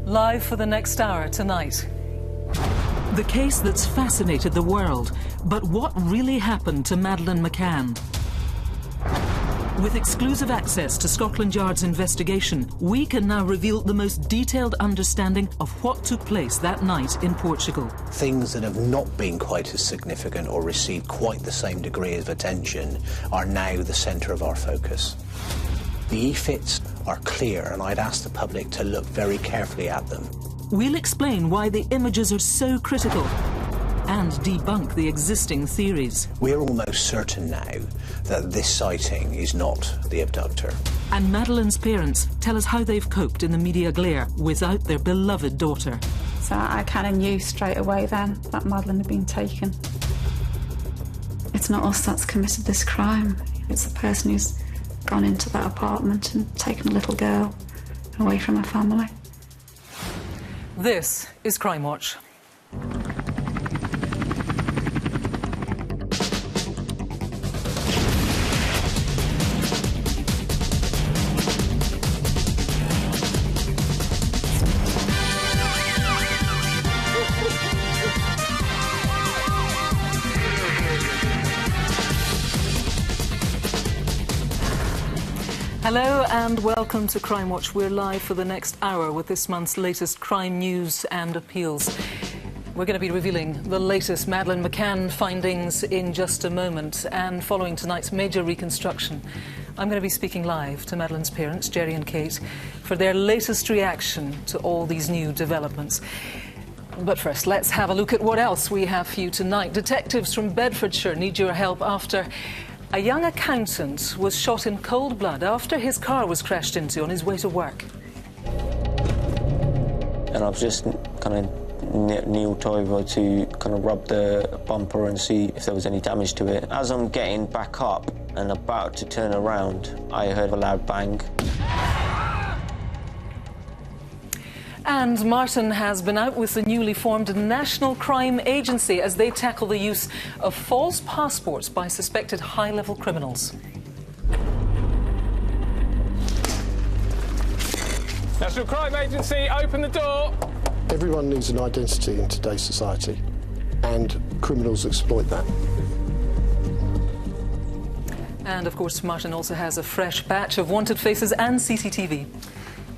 Live for the next hour tonight. The case that's fascinated the world, but what really happened to Madeleine McCann? With exclusive access to Scotland Yard's investigation, we can now reveal the most detailed understanding of what took place that night in Portugal. Things that have not been quite as significant or received quite the same degree of attention are now the centre of our focus. The EFITs are clear, and I'd ask the public to look very carefully at them. We'll explain why the images are so critical and debunk the existing theories. We're almost certain now that this sighting is not the abductor. And Madeleine's parents tell us how they've coped in the media glare without their beloved daughter. So I kind of knew straight away then that Madeleine had been taken. It's not us that's committed this crime. It's the person who's gone into that apartment and taken a little girl away from her family. This is Crimewatch. Hello and welcome to Crimewatch. We're live for the next hour with this month's latest crime news and appeals. We're going to be revealing the latest Madeleine McCann findings in just a moment, and following tonight's major reconstruction, I'm going to be speaking live to Madeleine's parents, Gerry and Kate, for their latest reaction to all these new developments. But first, let's have a look at what else we have for you tonight. Detectives from Bedfordshire need your help after a young accountant was shot in cold blood after his car was crashed into on his way to work. And I've just kind of kneeled over to kind of rub the bumper and see if there was any damage to it. As I'm getting back up and about to turn around, I heard a loud bang. And Martin has been out with the newly formed National Crime Agency as they tackle the use of false passports by suspected high-level criminals. National Crime Agency, open the door! Everyone needs an identity in today's society, and criminals exploit that. And, of course, Martin also has a fresh batch of wanted faces and CCTV.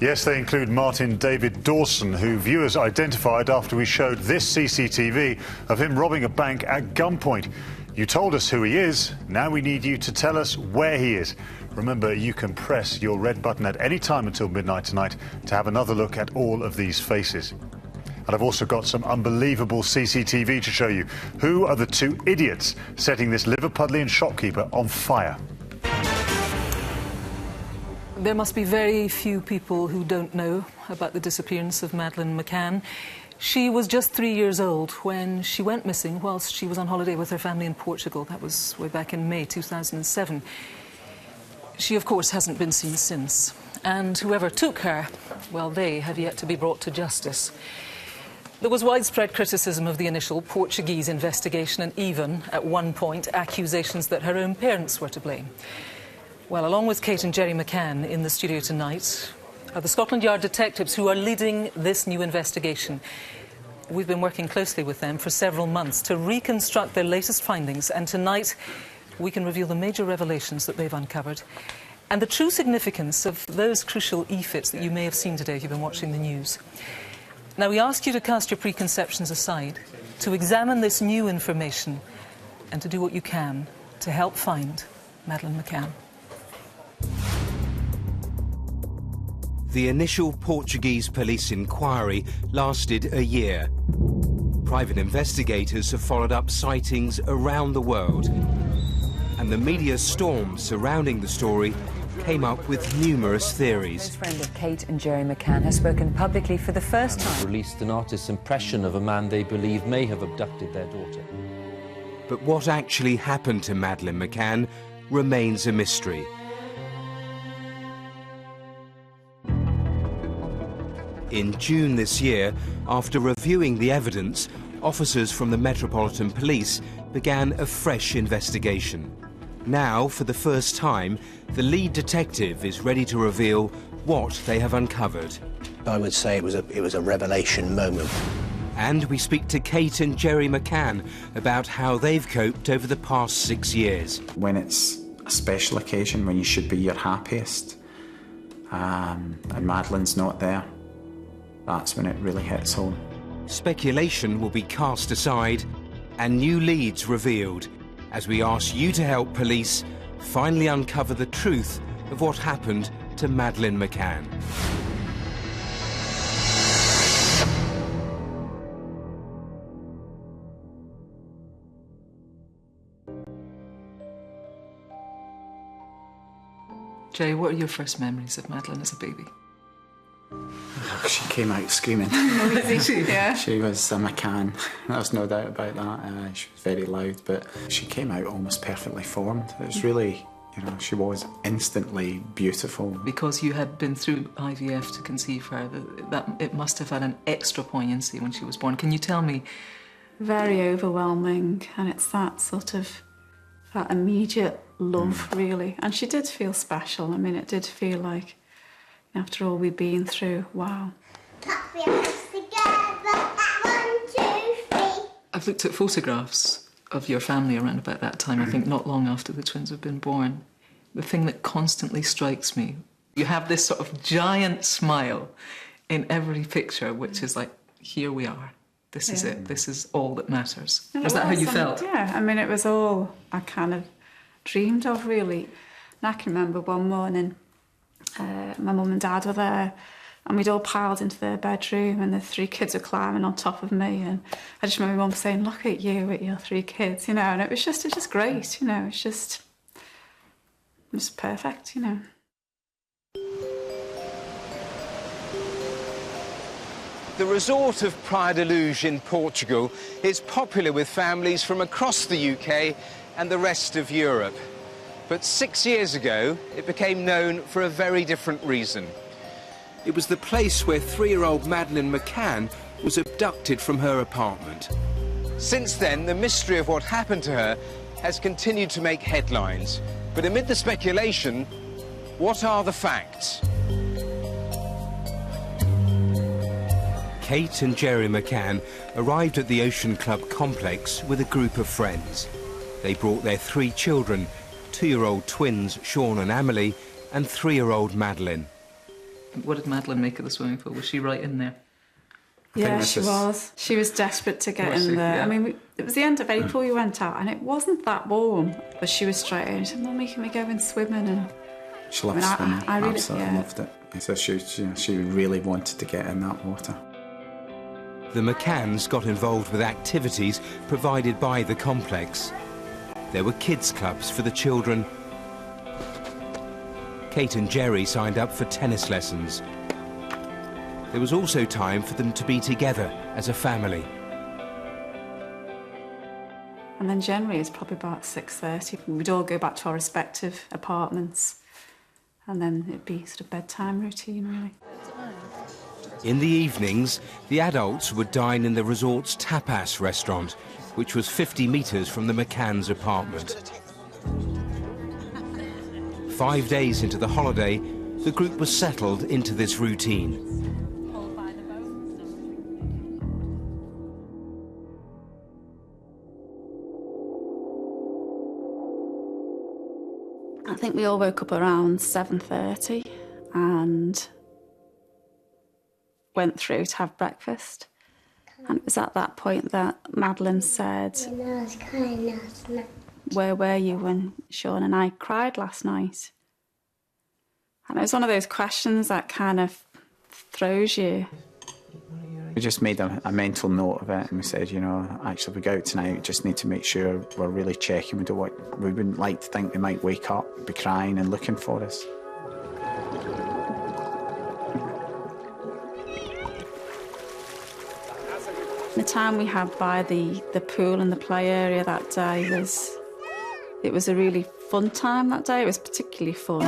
Yes, they include Martin David Dawson, who viewers identified after we showed this CCTV of him robbing a bank at gunpoint. You told us who he is, now we need you to tell us where he is. Remember, you can press your red button at any time until midnight tonight to have another look at all of these faces. And I've also got some unbelievable CCTV to show you. Who are the two idiots setting this Liverpudlian shopkeeper on fire? There must be very few people who don't know about the disappearance of Madeleine McCann. She was just 3 years old when she went missing whilst she was on holiday with her family in Portugal. That was way back in May 2007. She, of course, hasn't been seen since. And whoever took her, well, they have yet to be brought to justice. There was widespread criticism of the initial Portuguese investigation and even, at one point, accusations that her own parents were to blame. Well, along with Kate and Gerry McCann in the studio tonight are the Scotland Yard detectives who are leading this new investigation. We've been working closely with them for several months to reconstruct their latest findings, and tonight we can reveal the major revelations that they've uncovered and the true significance of those crucial EFITs that you may have seen today if you've been watching the news. Now, we ask you to cast your preconceptions aside, to examine this new information and to do what you can to help find Madeleine McCann. The initial Portuguese police inquiry lasted a year. Private investigators have followed up sightings around the world, and the media storm surrounding the story came up with numerous theories. A friend of Kate and Gerry McCann has spoken publicly for the first time. Released an artist's impression of a man they believe may have abducted their daughter. But what actually happened to Madeleine McCann remains a mystery. In June this year, after reviewing the evidence, officers from the Metropolitan Police began a fresh investigation. Now, for the first time, the lead detective is ready to reveal what they have uncovered. I would say it was a revelation moment. And we speak to Kate and Gerry McCann about how they've coped over the past 6 years. When it's a special occasion, when you should be your happiest, and Madeleine's not there, that's when it really hits home. Speculation will be cast aside and new leads revealed as we ask you to help police finally uncover the truth of what happened to Madeleine McCann. Jay, what are your first memories of Madeleine as a baby? She came out screaming. Yeah. She was a McCann, there's no doubt about that. She was very loud, but she came out almost perfectly formed. It was really, you know, she was instantly beautiful. Because you had been through IVF to conceive her, that it must have had an extra poignancy when she was born. Can you tell me? Very overwhelming, and it's that sort of, that immediate love, really. And she did feel special. I mean, it did feel like, after all we've been through, wow. I've looked at photographs of your family around about that time, I think not long after the twins have been born. The thing that constantly strikes me, you have this sort of giant smile in every picture, which is like, here we are. This is it. This is all that matters. Was that how you felt? Yeah, I mean, it was all I kind of dreamed of, really. And I can remember one morning, my mum and dad were there, and we'd all piled into their bedroom, and the 3 kids were climbing on top of me, and I just remember mum saying, "Look at you with your 3 kids," you know, and it's just great, you know, it was perfect, you know. The resort of Praia da Luz in Portugal is popular with families from across the UK and the rest of Europe. But 6 years ago, it became known for a very different reason. It was the place where 3-year-old Madeleine McCann was abducted from her apartment. Since then, the mystery of what happened to her has continued to make headlines. But amid the speculation, what are the facts? Kate and Gerry McCann arrived at the Ocean Club complex with a group of friends. They brought their 3 children, 2-year-old twins Sean and Amelie, and 3-year-old Madeleine. What did Madeleine make of the swimming pool? Was she right in there? Yeah, she was. She was desperate to get in there. Yeah. I mean, it was the end of April we went out, and it wasn't that warm, but she was straight in. She said, "Mummy, can we go in swimming?" And she loved swimming. I really, absolutely loved it. So she really wanted to get in that water. The McCanns got involved with activities provided by the complex. There were kids' clubs for the children. Kate and Gerry signed up for tennis lessons. There was also time for them to be together as a family. And then generally it's probably about 6:30. We'd all go back to our respective apartments, and then it'd be sort of bedtime routine, really. In the evenings, the adults would dine in the resort's tapas restaurant, which was 50 metres from the McCanns' apartment. 5 days into the holiday, the group was settled into this routine. I think we all woke up around 7:30 and went through to have breakfast. And it was at that point that Madeleine said, "Where were you when Sean and I cried last night?" And it was one of those questions that kind of throws you. We just made a mental note of it, and we said, you know, actually, we go out tonight, we just need to make sure we're really checking. We wouldn't like to think they might wake up, be crying and looking for us. The time we had by the pool and the play area that day was a really fun time that day. It was particularly fun.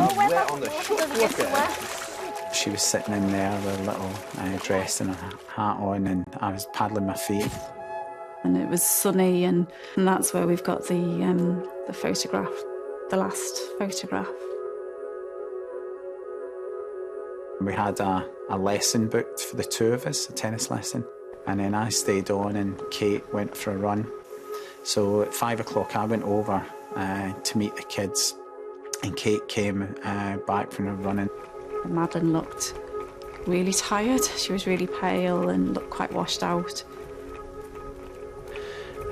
She was sitting in there with a little dress and a hat on, and I was paddling my feet. And it was sunny, and that's where we've got the photograph, the last photograph. We had a lesson booked for the two of us, a tennis lesson. And then I stayed on and Kate went for a run. So at 5 o'clock I went over to meet the kids, and Kate came back from her running. Madeleine looked really tired. She was really pale and looked quite washed out.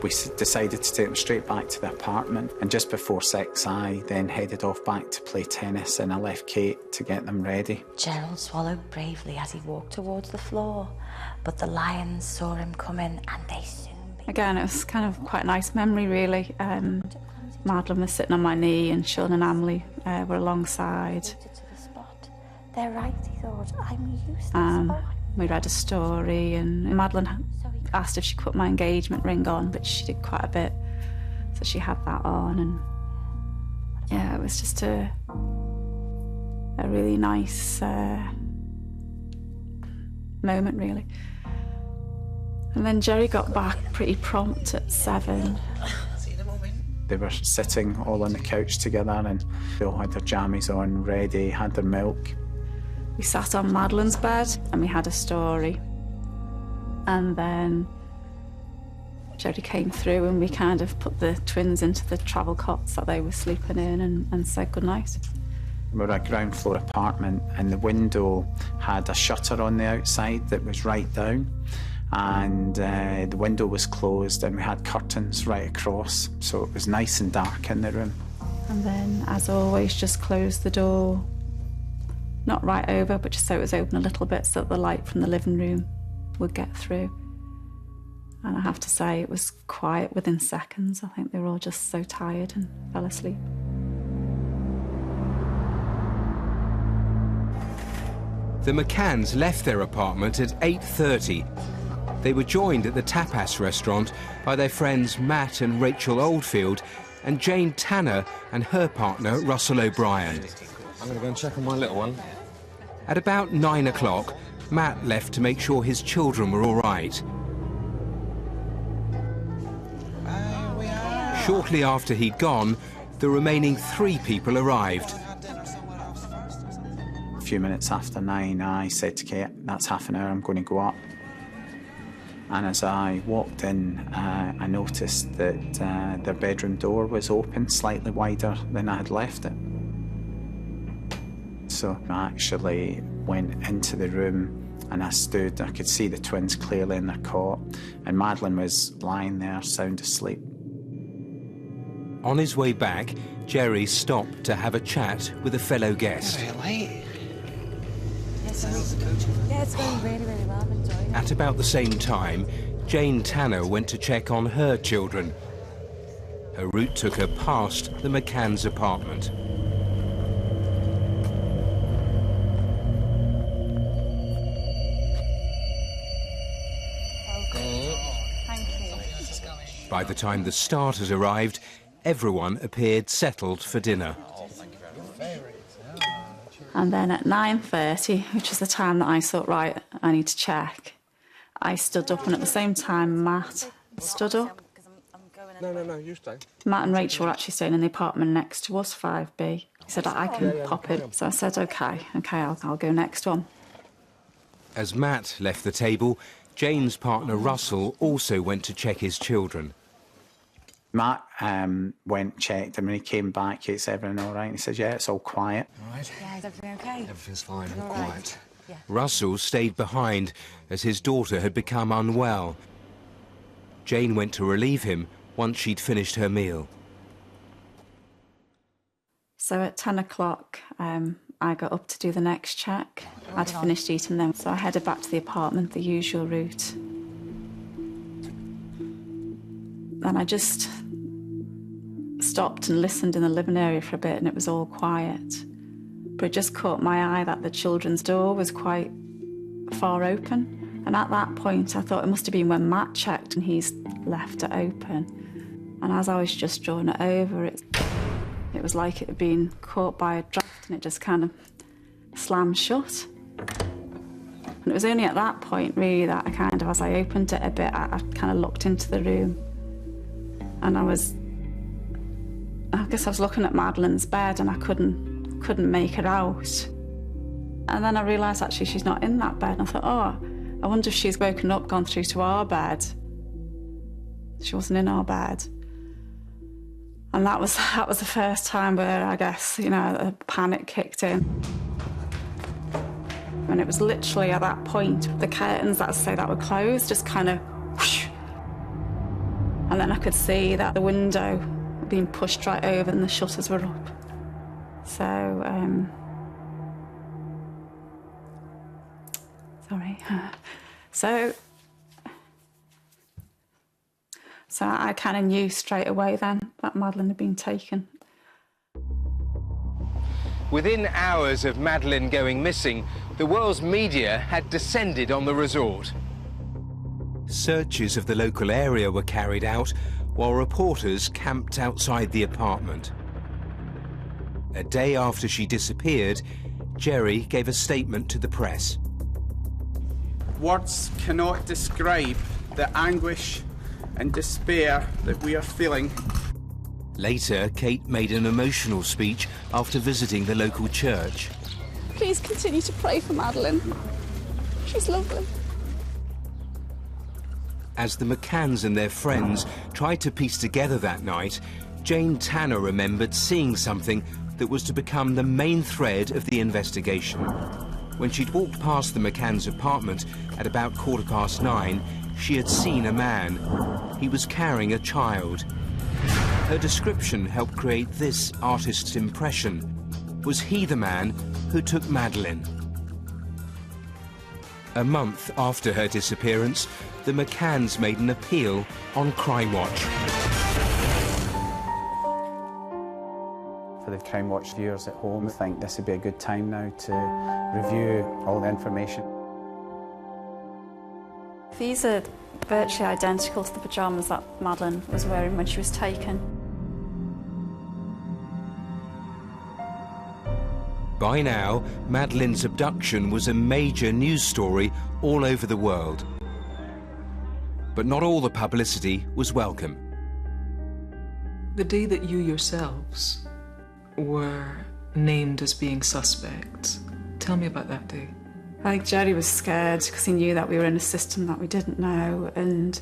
We decided to take them straight back to the apartment, and just before 6 I then headed off back to play tennis, and I left Kate to get them ready. Gerald swallowed bravely as he walked towards the floor, but the lions saw him coming and they soon... Again, it was kind of quite a nice memory, really. Madeleine was sitting on my knee and Sean and Emily were alongside. They're right, he thought, I'm used to this. We read a story, and Madeleine asked if she could put my engagement ring on, but she did quite a bit, so she had that on, and yeah, it was just a really nice moment, really. And then Gerry got back pretty prompt at 7. They were sitting all on the couch together, and they all had their jammies on, ready, had their milk. We sat on Madeleine's bed and we had a story. And then Gerry came through and we kind of put the twins into the travel cots that they were sleeping in and said goodnight. We were a ground floor apartment, and the window had a shutter on the outside that was right down, and the window was closed, and we had curtains right across, so it was nice and dark in the room. And then, as always, just closed the door, not right over, but just so it was open a little bit so that the light from the living room would get through. And I have to say, it was quiet within seconds. I think they were all just so tired and fell asleep. The McCanns left their apartment at 8:30. They were joined at the tapas restaurant by their friends Matt and Rachel Oldfield and Jane Tanner and her partner Russell O'Brien. I'm going to go and check on my little one. At about 9 o'clock, Matt left to make sure his children were all right. Shortly after he'd gone, the remaining 3 people arrived. A few minutes after 9, I said to Kate, that's half an hour, I'm going to go up. And as I walked in, I noticed that their bedroom door was open, slightly wider than I had left it. So I actually went into the room and I stood. I could see the twins clearly in their cot, and Madeleine was lying there, sound asleep. On his way back, Gerry stopped to have a chat with a fellow guest. Yeah, it's going really, really well. I'm enjoying it. At about the same time, Jane Tanner went to check on her children. Her route took her past the McCanns' apartment. By the time the starters arrived, everyone appeared settled for dinner. And then at 9:30, which is the time that I thought, right, I need to check, I stood up, and at the same time, Matt stood up. No, you stay. Matt and Rachel were actually staying in the apartment next to us, 5B. He said, I can pop in. So I said, OK, I'll go next one. As Matt left the table, Jane's partner Russell also went to check his children. Matt went, checked, and when he came back, he said, everything all right? He said, yeah, it's all quiet. All right. Yeah, is everything okay? Everything's fine, all quiet. Right. Yeah. Russell stayed behind as his daughter had become unwell. Jane went to relieve him once she'd finished her meal. So at 10 o'clock, I got up to do the next check. I'd finished eating them, so I headed back to the apartment, the usual route. And I just stopped and listened in the living area for a bit, and it was all quiet. But it just caught my eye that the children's door was quite far open. And at that point, I thought it must have been when Matt checked and he's left it open. And as I was just drawing it over, it was like it had been caught by a draft, and it just kind of slammed shut. And it was only at that point, really, that I kind of, as I opened it a bit, I kind of looked into the room. And I guess I was looking at Madeleine's bed, and I couldn't make her out. And then I realised actually she's not in that bed. And I thought, oh, I wonder if she's woken up, gone through to our bed. She wasn't in our bed. And that was the first time where I guess, you know, a panic kicked in. And it was literally at that point, the curtains that were closed just kind of whoosh. And then I could see that the window being pushed right over and the shutters were up. So, sorry. So I kind of knew straight away then that Madeleine had been taken. Within hours of Madeleine going missing, the world's media had descended on the resort. Searches of the local area were carried out while reporters camped outside the apartment. A day after she disappeared, Gerry gave a statement to the press. Words cannot describe the anguish and despair that we are feeling. Later, Kate made an emotional speech after visiting the local church. Please continue to pray for Madeleine. She's lovely. As the McCanns and their friends tried to piece together that night, Jane Tanner remembered seeing something that was to become the main thread of the investigation. When she'd walked past the McCanns' apartment at about 9:15, she had seen a man. He was carrying a child. Her description helped create this artist's impression. Was he the man who took Madeleine? A month after her disappearance, the McCanns made an appeal on Crimewatch. For the Crimewatch viewers at home, I think this would be a good time now to review all the information. These are virtually identical to the pyjamas that Madeleine was wearing when she was taken. By now, Madeleine's abduction was a major news story all over the world. But not all the publicity was welcome. The day that you yourselves were named as being suspects, tell me about that day. I think Gerry was scared because he knew that we were in a system that we didn't know, and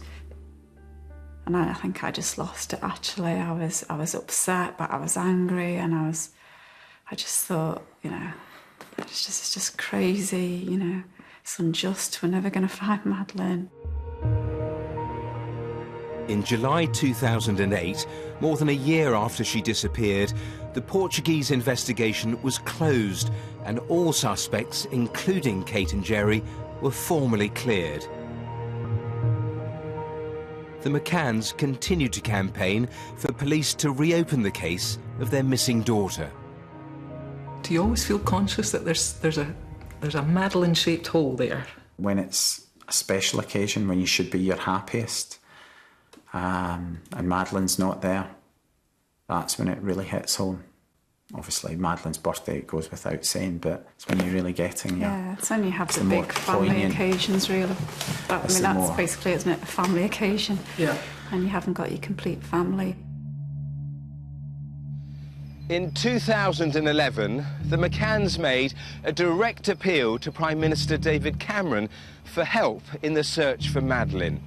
I think I just lost it. Actually, I was upset, but I was angry, and I just thought, you know, it's just crazy, you know, it's unjust. We're never going to find Madeleine. In July 2008, more than a year after she disappeared, the Portuguese investigation was closed and all suspects, including Kate and Gerry, were formally cleared. The McCanns continued to campaign for police to reopen the case of their missing daughter. Do you always feel conscious that there's a Madeleine-shaped hole there? When it's a special occasion, when you should be your happiest, and Madeleine's not there, that's when it really hits home. Obviously, Madeleine's birthday, it goes without saying, but it's when you're really getting your... Yeah, it's when you have the big family occasions, really. I mean, that's basically, isn't it, a family occasion? Yeah. And you haven't got your complete family. In 2011, the McCanns made a direct appeal to Prime Minister David Cameron for help in the search for Madeleine.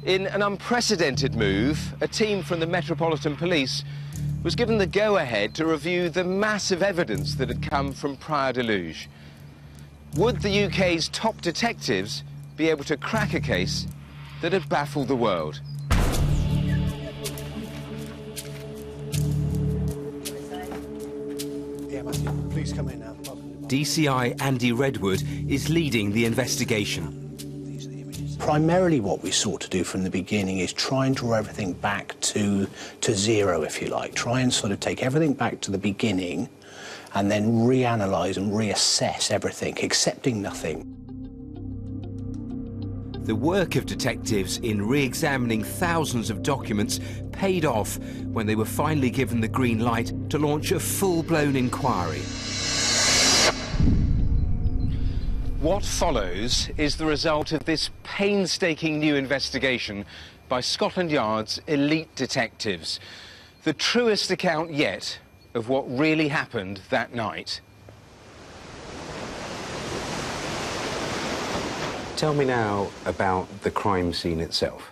In an unprecedented move, a team from the Metropolitan Police was given the go-ahead to review the massive evidence that had come from Praia da Luz. Would the UK's top detectives be able to crack a case that had baffled the world? Please come in now. DCI Andy Redwood is leading the investigation. Primarily what we sought to do from the beginning is try and draw everything back to zero, if you like. Try and sort of take everything back to the beginning and then reanalyse and reassess everything, accepting nothing. The work of detectives in re-examining thousands of documents paid off when they were finally given the green light to launch a full-blown inquiry. What follows is the result of this painstaking new investigation by Scotland Yard's elite detectives. The truest account yet of what really happened that night. Tell me now about the crime scene itself.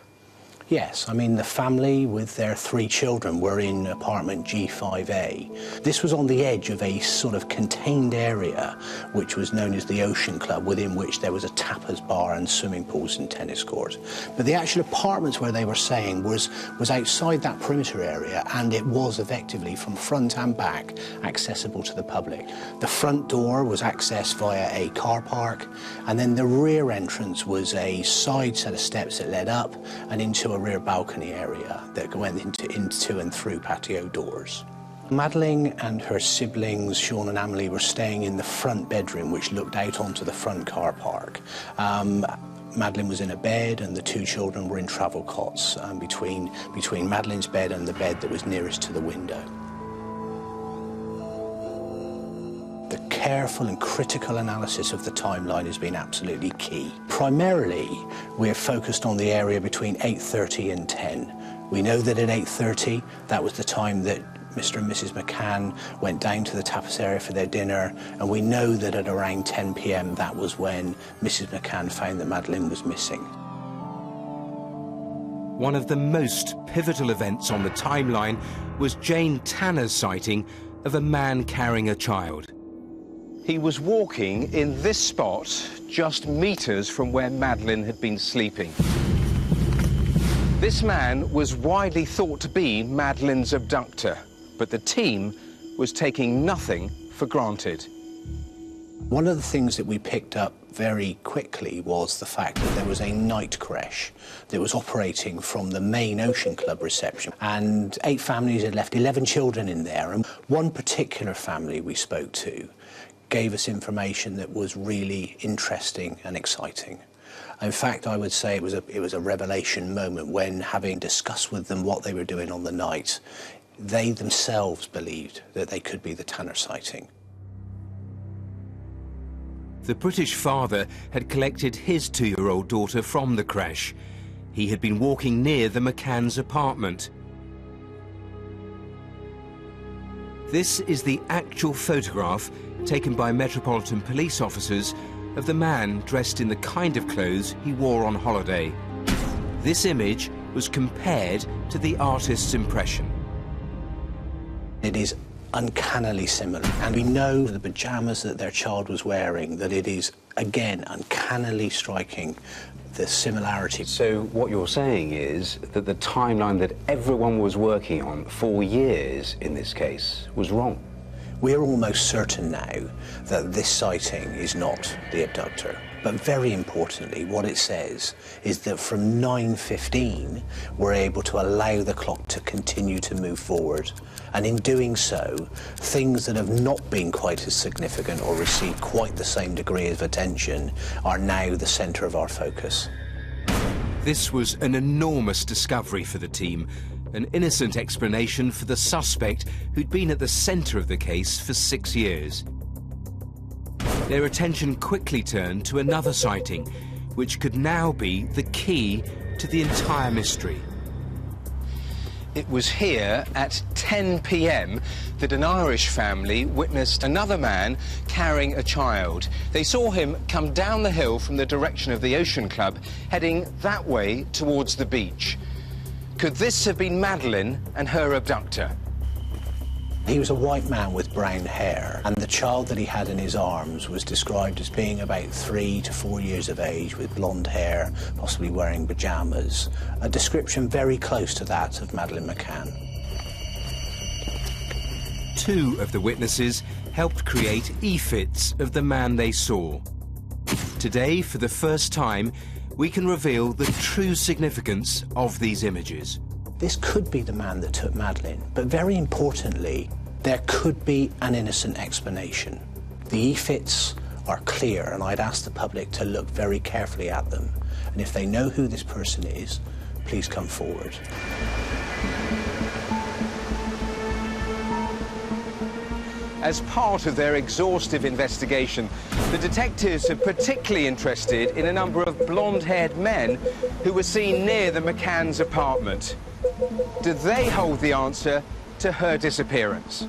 Yes, I mean, the family with their 3 children were in apartment G5A. This was on the edge of a sort of contained area which was known as the Ocean Club, within which there was a tapas bar and swimming pools and tennis courts. But the actual apartments where they were staying was outside that perimeter area, and it was effectively from front and back accessible to the public. The front door was accessed via a car park, and then the rear entrance was a side set of steps that led up and into a rear balcony area that went into and through patio doors. Madeleine and her siblings, Sean and Amelie, were staying in the front bedroom, which looked out onto the front car park. Madeleine was in a bed, and the 2 children were in travel cots between Madeleine's bed and the bed that was nearest to the window. The careful and critical analysis of the timeline has been absolutely key. Primarily, we're focused on the area between 8:30 and 10. We know that at 8:30, that was the time that Mr. and Mrs. McCann went down to the tapas area for their dinner, and we know that at around 10 p.m. that was when Mrs. McCann found that Madeleine was missing. One of the most pivotal events on the timeline was Jane Tanner's sighting of a man carrying a child. He was walking in this spot, just meters from where Madeleine had been sleeping. This man was widely thought to be Madeleine's abductor, but the team was taking nothing for granted. One of the things that we picked up very quickly was the fact that there was a night creche that was operating from the main Ocean Club reception, and 8 families had left 11 children in there, and one particular family we spoke to gave us information that was really interesting and exciting. In fact, I would say it was a revelation moment when, having discussed with them what they were doing on the night, they themselves believed that they could be the Tanner sighting. The British father had collected his 2-year-old daughter from the creche. He had been walking near the McCanns' apartment. This is the actual photograph taken by Metropolitan Police officers of the man dressed in the kind of clothes he wore on holiday. This image was compared to the artist's impression. It is uncannily similar, and we know the pyjamas that their child was wearing, that it is, again, uncannily striking the similarity. So what you're saying is that the timeline that everyone was working on for years in this case was wrong? We're almost certain now that this sighting is not the abductor. But very importantly, what it says is that from 9:15, we're able to allow the clock to continue to move forward. And in doing so, things that have not been quite as significant or received quite the same degree of attention are now the centre of our focus. This was an enormous discovery for the team, an innocent explanation for the suspect who'd been at the centre of the case for 6 years. Their attention quickly turned to another sighting, which could now be the key to the entire mystery. It was here at 10 p.m. that an Irish family witnessed another man carrying a child. They saw him come down the hill from the direction of the Ocean Club, heading that way towards the beach. Could this have been Madeleine and her abductor? He was a white man with brown hair, and the child that he had in his arms was described as being about 3 to 4 years of age, with blonde hair, possibly wearing pyjamas. A description very close to that of Madeleine McCann. 2 of the witnesses helped create e-fits of the man they saw. Today, for the first time, we can reveal the true significance of these images. This could be the man that took Madeleine, but very importantly, there could be an innocent explanation. The e-fits are clear, and I'd ask the public to look very carefully at them. And if they know who this person is, please come forward. As part of their exhaustive investigation, the detectives are particularly interested in a number of blonde-haired men who were seen near the McCanns' apartment. Do they hold the answer to her disappearance?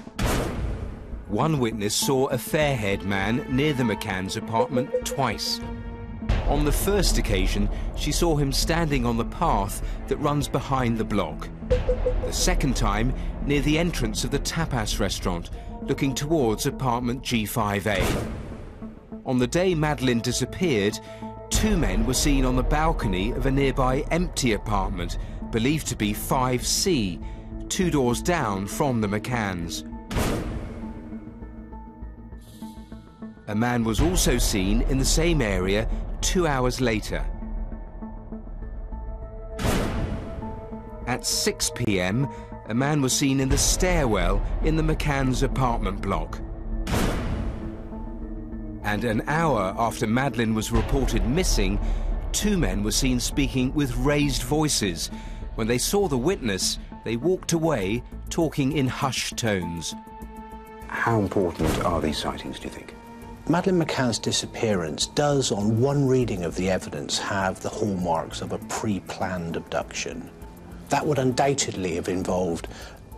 One witness saw a fair-haired man near the McCanns' apartment twice. On the first occasion, she saw him standing on the path that runs behind the block. The second time, near the entrance of the tapas restaurant, looking towards apartment G5A. On the day Madeleine disappeared, 2 men were seen on the balcony of a nearby empty apartment, believed to be 5C, 2 doors down from the McCanns. A man was also seen in the same area 2 hours later. At 6 p.m, a man was seen in the stairwell in the McCanns' apartment block. And an hour after Madeleine was reported missing, 2 men were seen speaking with raised voices. When they saw the witness, they walked away, talking in hushed tones. How important are these sightings, do you think? Madeleine McCann's disappearance does, on one reading of the evidence, have the hallmarks of a pre-planned abduction. That would undoubtedly have involved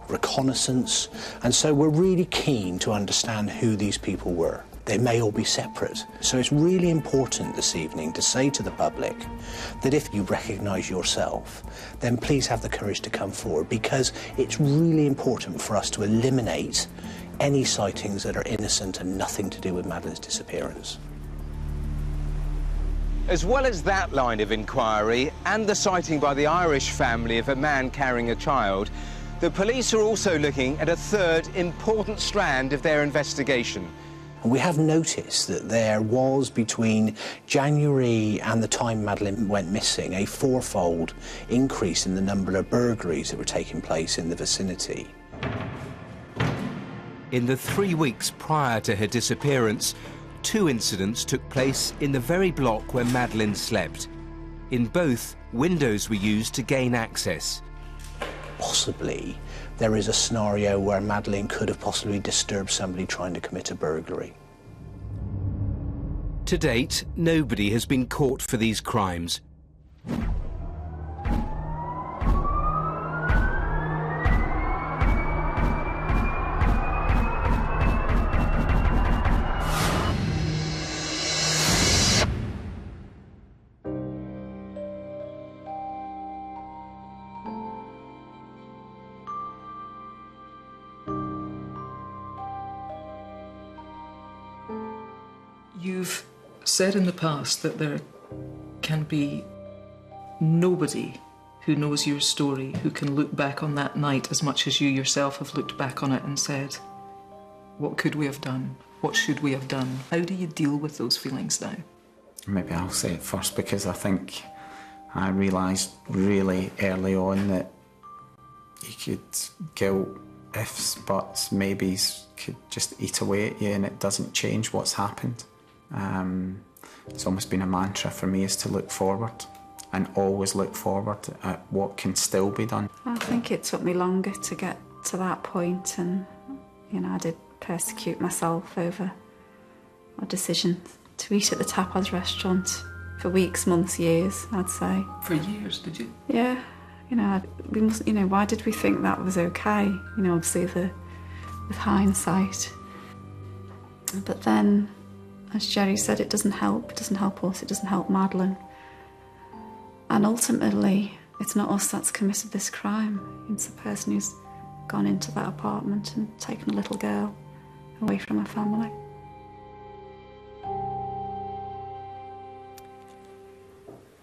reconnaissance, and so we're really keen to understand who these people were. They may all be separate. So it's really important this evening to say to the public that if you recognise yourself, then please have the courage to come forward, because it's really important for us to eliminate any sightings that are innocent and nothing to do with Madeleine's disappearance. As well as that line of inquiry and the sighting by the Irish family of a man carrying a child, the police are also looking at a third important strand of their investigation. And we have noticed that there was, between January and the time Madeleine went missing, a 4-fold increase in the number of burglaries that were taking place in the vicinity. In the 3 weeks prior to her disappearance, 2 incidents took place in the very block where Madeleine slept. In both, windows were used to gain access. Possibly there is a scenario where Madeleine could have possibly disturbed somebody trying to commit a burglary. To date, nobody has been caught for these crimes. You've said in the past that there can be nobody who knows your story who can look back on that night as much as you yourself have looked back on it and said, what could we have done? What should we have done? How do you deal with those feelings now? Maybe I'll say it first, because I think I realised really early on that you could guilt, ifs, buts, maybes could just eat away at you and it doesn't change what's happened. It's almost been a mantra for me, is to look forward and always look forward at what can still be done. I think it took me longer to get to that point, and you know, I did persecute myself over a decision to eat at the tapas restaurant for weeks, months, years, I'd say. For years, did you? Yeah. You know, we must, you know, why did we think that was okay? You know, obviously with hindsight. But then, as Gerry said, it doesn't help. It doesn't help us, it doesn't help Madeleine. And ultimately, it's not us that's committed this crime. It's the person who's gone into that apartment and taken a little girl away from her family.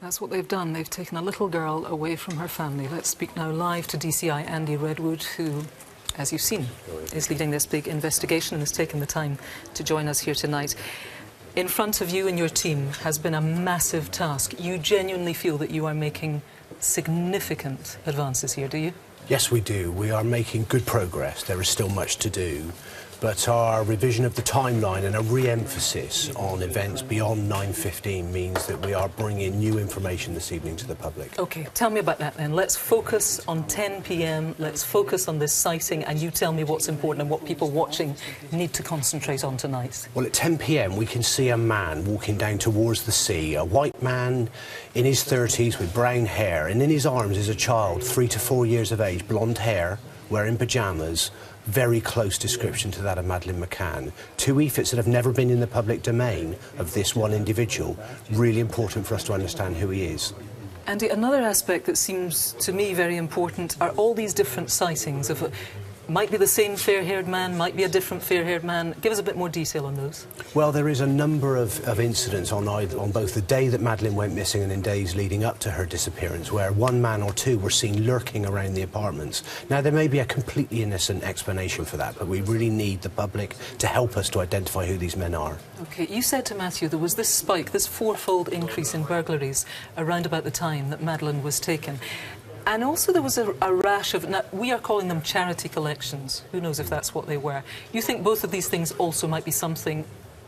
That's what they've done. They've taken a little girl away from her family. Let's speak now live to DCI Andy Redwood, who, as you've seen, is leading this big investigation and has taken the time to join us here tonight. In front of you and your team has been a massive task. You genuinely feel that you are making significant advances here, do you? Yes, we do. We are making good progress. There is still much to do. But our revision of the timeline and a re-emphasis on events beyond 9:15 means that we are bringing new information this evening to the public. OK, tell me about that then. Let's focus on 10 p.m, let's focus on this sighting, and you tell me what's important and what people watching need to concentrate on tonight. Well, at 10 p.m, we can see a man walking down towards the sea, a white man in his 30s with brown hair, and in his arms is a child, 3 to 4 years of age, blonde hair, wearing pyjamas, very close description to that of Madeleine McCann. 2 EFITs that have never been in the public domain of this one individual. Really important for us to understand who he is. Andy, another aspect that seems to me very important are all these different sightings of might be the same fair-haired man, might be a different fair-haired man. Give us a bit more detail on those. Well, there is a number of incidents on both the day that Madeleine went missing and in days leading up to her disappearance, where 1 man or 2 were seen lurking around the apartments. Now, there may be a completely innocent explanation for that, but we really need the public to help us to identify who these men are. OK, you said to Matthew there was this spike, this 4-fold increase in burglaries around about the time that Madeleine was taken. And also there was a rash of, now, we are calling them charity collections. Who knows if that's what they were. You think both of these things also might be something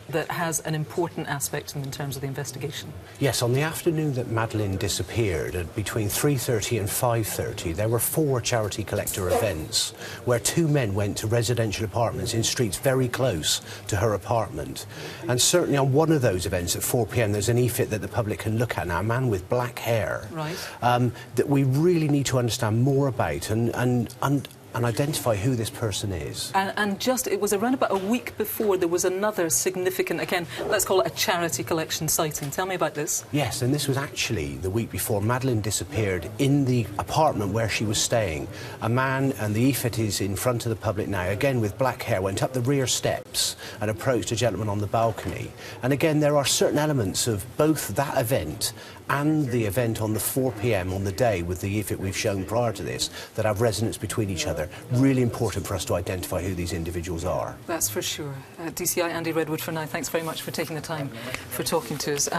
that has an important aspect in terms of the investigation? Yes, on the afternoon that Madeleine disappeared, at between 3:30 and 5:30, there were 4 charity collector events where 2 men went to residential apartments in streets very close to her apartment. And certainly on one of those events at 4 p.m, there's an EFIT that the public can look at now, a man with black hair, right, that we really need to understand more about and identify who this person is. And just, it was around about a week before there was another significant, again, let's call it a charity collection sighting. Tell me about this. Yes, and this was actually the week before Madeleine disappeared. In the apartment where she was staying, a man, and the EFIT is in front of the public now, again with black hair, went up the rear steps and approached a gentleman on the balcony. And again, there are certain elements of both that event and the event on the 4 p.m. on the day with the EFIT we've shown prior to this that have resonance between each other. Really important for us to identify who these individuals are. That's for sure. DCI Andy Redwood for now, thanks very much for taking the time for talking to us.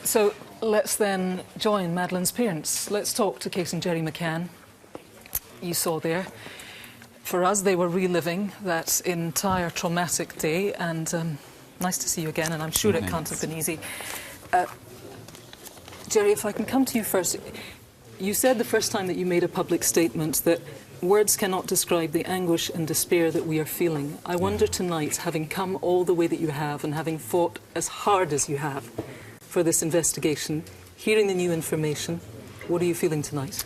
So let's then join Madeleine's parents. Let's talk to Kate and Gerry McCann. You saw there. For us, they were reliving that entire traumatic day, and nice to see you again, and I'm sure it can't have been easy. Gerry, if I can come to you first. You said the first time that you made a public statement that words cannot describe the anguish and despair that we are feeling. I wonder tonight, having come all the way that you have and having fought as hard as you have for this investigation, hearing the new information, what are you feeling tonight?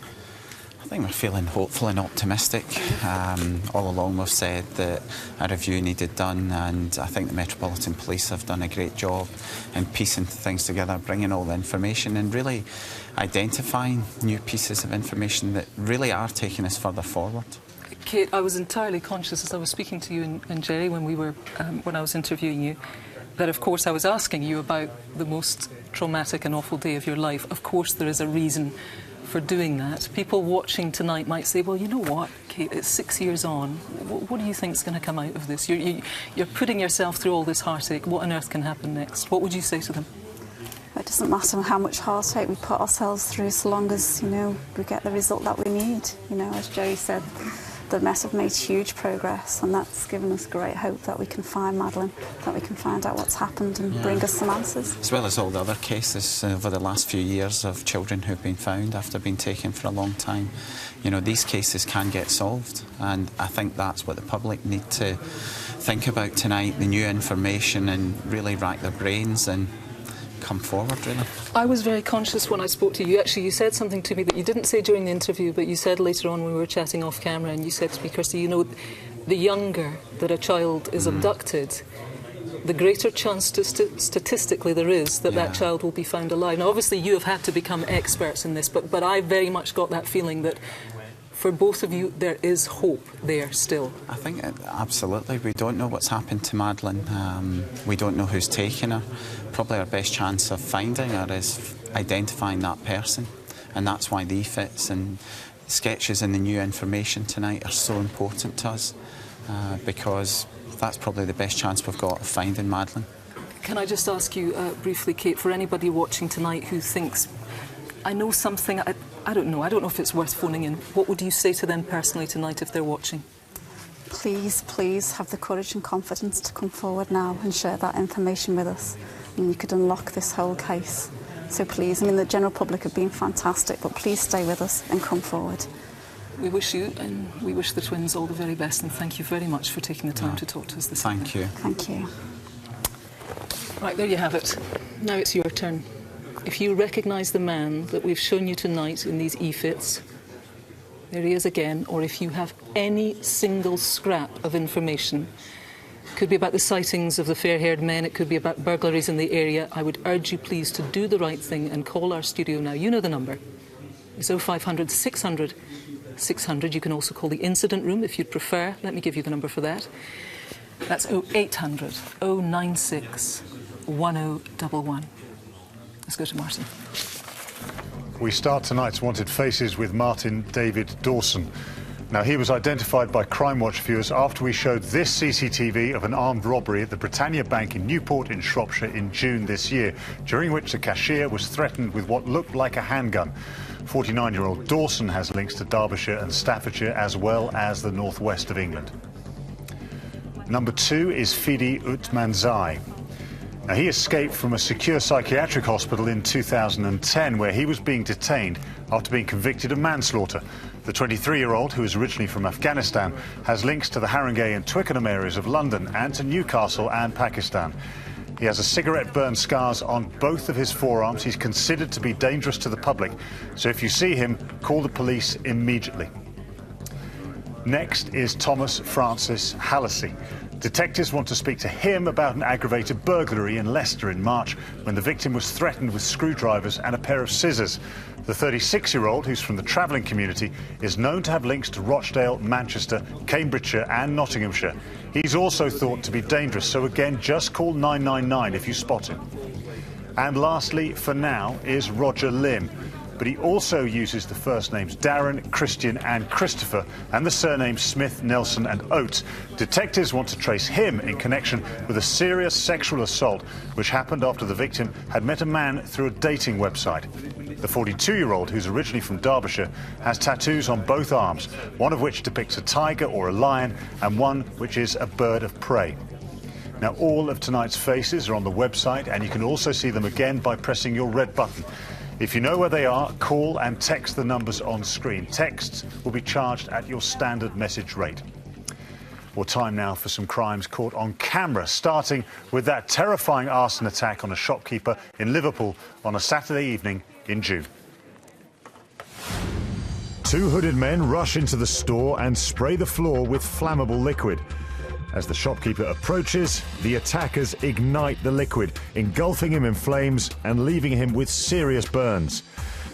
I think we're feeling hopeful and optimistic. All along we've said that a review needed done, and I think the Metropolitan Police have done a great job in piecing things together, bringing all the information and really identifying new pieces of information that really are taking us further forward. Kate, I was entirely conscious as I was speaking to you and Gerry when I was interviewing you, that of course I was asking you about the most traumatic and awful day of your life. Of course there is a reason for doing that. People watching tonight might say, well, you know what, Kate, it's 6 years on. What do you think is going to come out of this? You're putting yourself through all this heartache. What on earth can happen next? What would you say to them? It doesn't matter how much heartache we put ourselves through, so long as, we get the result that we need. As Gerry said, the Met have made huge progress, and that's given us great hope that we can find Madeleine, that we can find out what's happened and bring us some answers. As well as all the other cases over the last few years of children who've been found after being taken for a long time. These cases can get solved, and I think that's what the public need to think about tonight, the new information, and really rack their brains and come forward, really. I was very conscious when I spoke to you. Actually, you said something to me that you didn't say during the interview, but you said later on when we were chatting off camera, and you said to me, Kirsty, the younger that a child is abducted, the greater chance statistically there is that that child will be found alive. Now, obviously, you have had to become experts in this, but I very much got that feeling that for both of you, there is hope there still. I think absolutely. We don't know what's happened to Madeleine. We don't know who's taken her. Probably our best chance of finding her is identifying that person, and that's why the EFITs and sketches and the new information tonight are so important to us, because that's probably the best chance we've got of finding Madeleine. Can I just ask you briefly, Kate, for anybody watching tonight who thinks, I know something, I don't know if it's worth phoning in, what would you say to them personally tonight if they're watching? Please, please have the courage and confidence to come forward now and share that information with us. You could unlock this whole case. So please, the general public have been fantastic, but please stay with us and come forward. We wish you and we wish the twins all the very best, and thank you very much for taking the time to talk to us this evening. Thank you. Thank you. Right, there you have it. Now it's your turn. If you recognise the man that we've shown you tonight in these EFITs, there he is again, or if you have any single scrap of information, could be about the sightings of the fair-haired men, it could be about burglaries in the area, I would urge you please to do the right thing and call our studio now. You know the number. It's 0500 600 600. You can also call the incident room if you'd prefer. Let me give you the number for that. That's 0800 096 1011. Let's go to Martin. We start tonight's Wanted Faces with Martin David Dawson. Now, he was identified by Crimewatch viewers after we showed this CCTV of an armed robbery at the Britannia Bank in Newport in Shropshire in June this year, during which the cashier was threatened with what looked like a handgun. 49-year-old Dawson has links to Derbyshire and Staffordshire as well as the northwest of England. Number 2 is Fidi Utmanzai. Now, he escaped from a secure psychiatric hospital in 2010 where he was being detained after being convicted of manslaughter. The 23-year-old, who is originally from Afghanistan, has links to the Haringey and Twickenham areas of London and to Newcastle and Pakistan. He has a cigarette burn scars on both of his forearms. He's considered to be dangerous to the public, so if you see him, call the police immediately. Next is Thomas Francis Hallisey. Detectives want to speak to him about an aggravated burglary in Leicester in March when the victim was threatened with screwdrivers and a pair of scissors. The 36-year-old, who's from the travelling community, is known to have links to Rochdale, Manchester, Cambridgeshire and Nottinghamshire. He's also thought to be dangerous, so again, just call 999 if you spot him. And lastly, for now, is Roger Lim. But he also uses the first names Darren, Christian and Christopher and the surnames Smith, Nelson and Oates. Detectives want to trace him in connection with a serious sexual assault which happened after the victim had met a man through a dating website. The 42-year-old, who's originally from Derbyshire, has tattoos on both arms, one of which depicts a tiger or a lion and one which is a bird of prey. Now, all of tonight's faces are on the website and you can also see them again by pressing your red button. If you know where they are, call and text the numbers on screen. Texts will be charged at your standard message rate. Well, time now for some crimes caught on camera, starting with that terrifying arson attack on a shopkeeper in Liverpool on a Saturday evening in June. 2 hooded men rush into the store and spray the floor with flammable liquid. As the shopkeeper approaches, the attackers ignite the liquid, engulfing him in flames and leaving him with serious burns.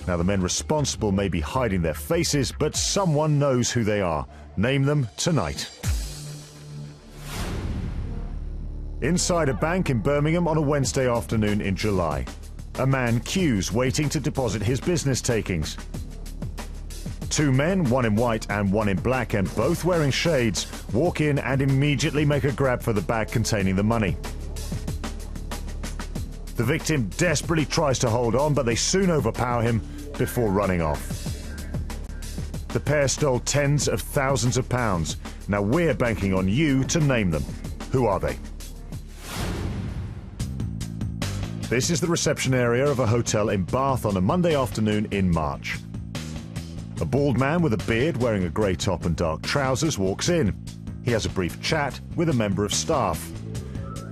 Now, the men responsible may be hiding their faces, but someone knows who they are. Name them tonight. Inside a bank in Birmingham on a Wednesday afternoon in July. A man queues waiting to deposit his business takings. 2 men, one in white and one in black, and both wearing shades, walk in and immediately make a grab for the bag containing the money. The victim desperately tries to hold on, but they soon overpower him before running off. The pair stole tens of thousands of pounds. Now we're banking on you to name them. Who are they? This is the reception area of a hotel in Bath on a Monday afternoon in March. A bald man with a beard wearing a grey top and dark trousers walks in. He has a brief chat with a member of staff.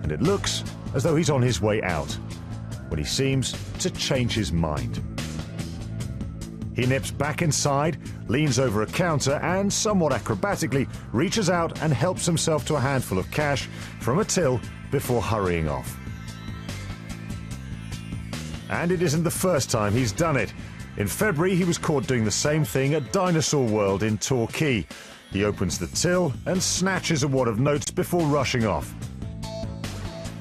And it looks as though he's on his way out, when he seems to change his mind. He nips back inside, leans over a counter and, somewhat acrobatically, reaches out and helps himself to a handful of cash from a till before hurrying off. And it isn't the first time he's done it. In February, he was caught doing the same thing at Dinosaur World in Torquay. He opens the till and snatches a wad of notes before rushing off.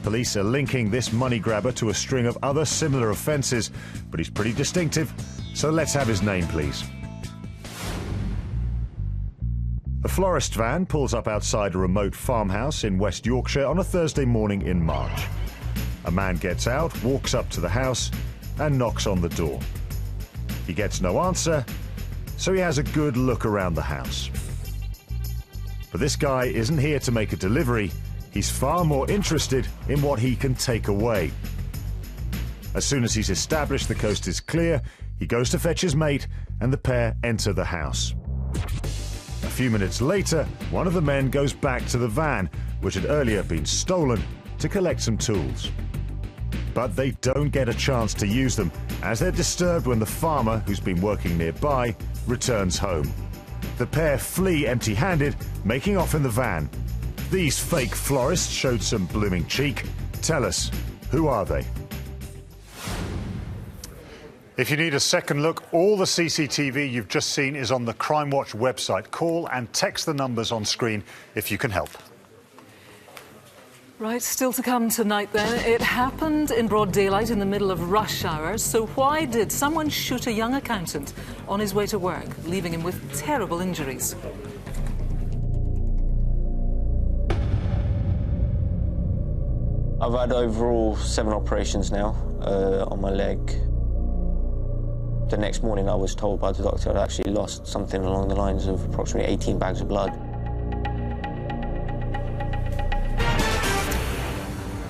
Police are linking this money grabber to a string of other similar offences, but he's pretty distinctive, so let's have his name, please. A florist van pulls up outside a remote farmhouse in West Yorkshire on a Thursday morning in March. A man gets out, walks up to the house and knocks on the door. He gets no answer, so he has a good look around the house. But this guy isn't here to make a delivery. He's far more interested in what he can take away. As soon as he's established the coast is clear, he goes to fetch his mate and the pair enter the house. A few minutes later, one of the men goes back to the van, which had earlier been stolen, to collect some tools. But they don't get a chance to use them, as they're disturbed when the farmer, who's been working nearby, returns home. The pair flee empty-handed, making off in the van. These fake florists showed some blooming cheek. Tell us, who are they? If you need a second look, all the CCTV you've just seen is on the Crimewatch website. Call and text the numbers on screen if you can help. Right, still to come tonight then. It happened in broad daylight in the middle of rush hour. So why did someone shoot a young accountant on his way to work, leaving him with terrible injuries? I've had overall 7 operations now on my leg. The next morning I was told by the doctor I'd actually lost something along the lines of approximately 18 bags of blood.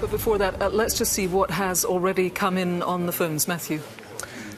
But before that, let's just see what has already come in on the phones. Matthew.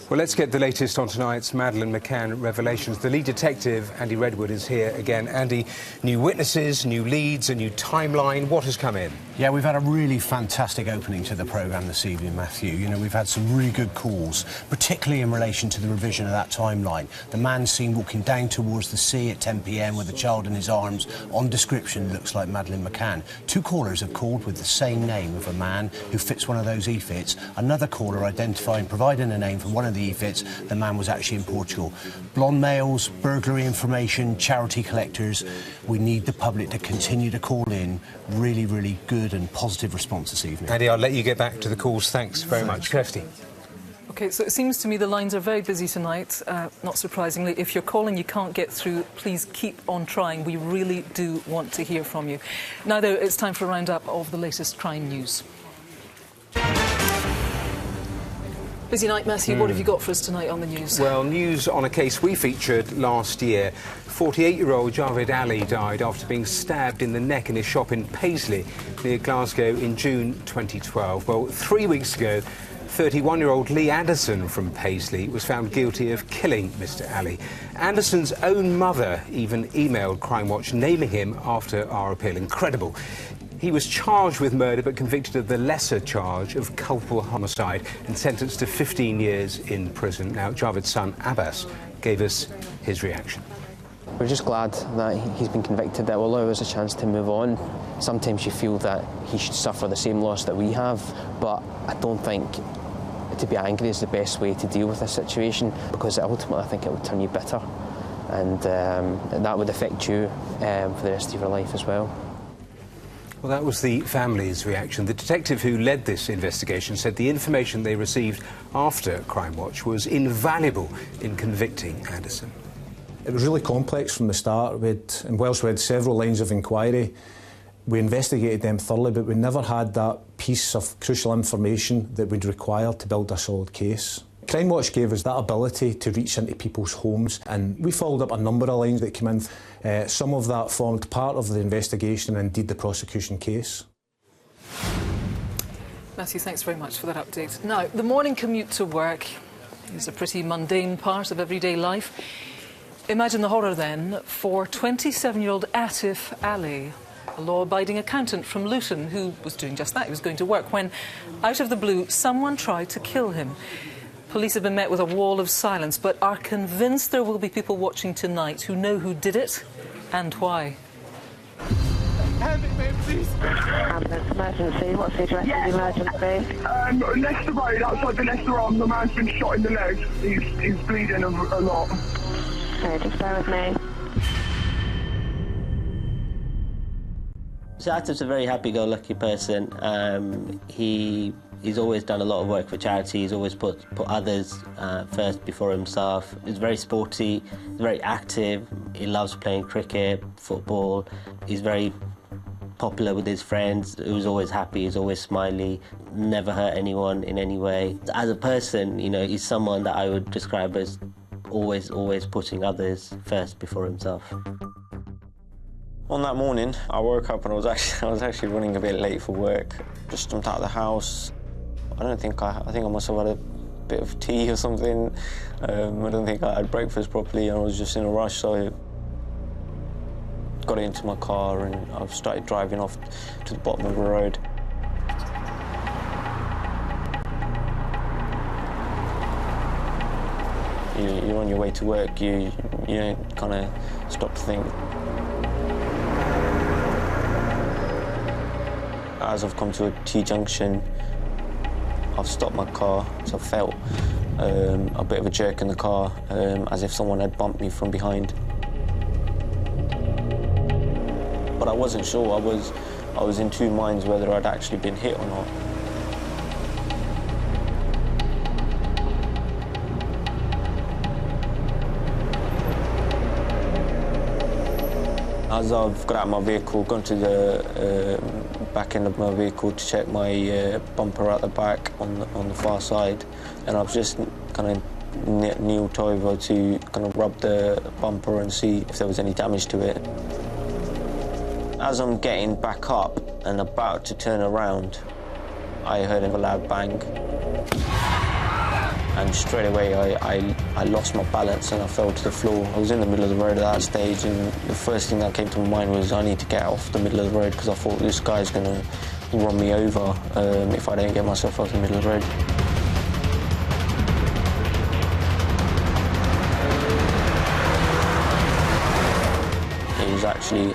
Well, let's get the latest on tonight's Madeleine McCann revelations. The lead detective, Andy Redwood, is here again. Andy, new witnesses, new leads, a new timeline. What has come in? Yeah, we've had a really fantastic opening to the programme this evening, Matthew. You know, we've had some really good calls, particularly in relation to the revision of that timeline. The man seen walking down towards the sea at 10 p.m. with a child in his arms. On description, looks like Madeleine McCann. 2 callers have called with the same name of a man who fits one of those e-fits. Another caller identifying, providing a name from one of the e-fits. The man was actually in Portugal. Blonde males, burglary information, charity collectors. We need the public to continue to call in. Really, really good and positive response this evening. Andy, I'll let you get back to the calls. Thanks very much. Kirsty. OK, so it seems to me the lines are very busy tonight, not surprisingly. If you're calling, you can't get through, please keep on trying. We really do want to hear from you. Now, though, it's time for a roundup of the latest crime news. Busy night, Matthew. What have you got for us tonight on the news? Well, news on a case we featured last year. 48-year-old Javed Ali died after being stabbed in the neck in his shop in Paisley, near Glasgow, in June 2012. Well, 3 weeks ago, 31-year-old Lee Anderson from Paisley was found guilty of killing Mr. Ali. Anderson's own mother even emailed Crimewatch naming him after our appeal. Incredible. He was charged with murder but convicted of the lesser charge of culpable homicide and sentenced to 15 years in prison. Now, Javed's son, Abbas, gave us his reaction. We're just glad that he's been convicted. That will allow us a chance to move on. Sometimes you feel that he should suffer the same loss that we have, but I don't think to be angry is the best way to deal with this situation, because ultimately I think it would turn you bitter, and that would affect you for the rest of your life as well. Well, that was the family's reaction. The detective who led this investigation said the information they received after Crimewatch was invaluable in convicting Anderson. It was really complex from the start. And whilst we had several lines of inquiry, we investigated them thoroughly, but we never had that piece of crucial information that we'd require to build a solid case. Crimewatch gave us that ability to reach into people's homes, and we followed up a number of lines that came in. Some of that formed part of the investigation and indeed the prosecution case. Matthew, thanks very much for that update. Now, the morning commute to work is a pretty mundane part of everyday life. Imagine the horror then for 27-year-old Atif Ali, a law-abiding accountant from Luton who was doing just that. He was going to work when, out of the blue, someone tried to kill him. Police have been met with a wall of silence, but are convinced there will be people watching tonight who know who did it and why. Hand it, mate, please. Ambulance emergency. What's the address of the emergency? Leicester Road, outside the Leicester Arm. The man's been shot in the leg. He's bleeding a lot. Okay, just bear with me. So Atif's a very happy-go-lucky person. He's always done a lot of work for charity. He's always put others first before himself. He's very sporty, he's very active. He loves playing cricket, football. He's very popular with his friends. He was always happy, he's always smiley, never hurt anyone in any way. As a person, you know, he's someone that I would describe as always putting others first before himself. On that morning, I woke up and I was actually running a bit late for work. Just jumped out of the house. I think I must have had a bit of tea or something. I don't think I had breakfast properly, and I was just in a rush, so I got into my car and I started driving off to the bottom of the road. You're on your way to work, you don't kind of stop to think. As I've come to a T-junction, I've stopped my car, so I felt a bit of a jerk in the car, as if someone had bumped me from behind. But I wasn't sure. I was in two minds whether I'd actually been hit or not. As I've got out of my vehicle, gone to the back end of my vehicle to check my bumper at the back on the far side, and I've just kind of kneeled over to kind of rub the bumper and see if there was any damage to it. As I'm getting back up and about to turn around, I heard a loud bang. And straight away I lost my balance and I fell to the floor. I was in the middle of the road at that stage, and the first thing that came to my mind was I need to get off the middle of the road, because I thought this guy's going to run me over if I don't get myself off the middle of the road. It was actually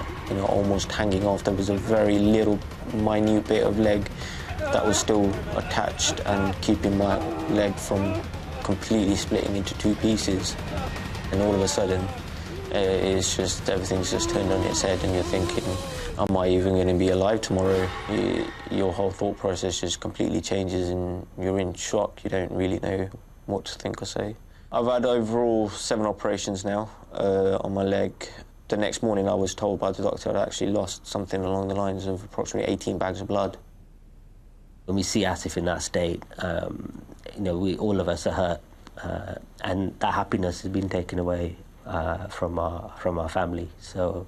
almost hanging off. There was a very little minute bit of leg that was still attached and keeping my leg from completely splitting into two pieces. And all of a sudden, it's just, everything's just turned on its head, and you're thinking, am I even going to be alive tomorrow? Your whole thought process just completely changes and you're in shock. You don't really know what to think or say. I've had overall 7 operations now on my leg. The next morning I was told by the doctor I'd actually lost something along the lines of approximately 18 bags of blood. When we see Asif in that state, all of us are hurt, and that happiness has been taken away from our family. So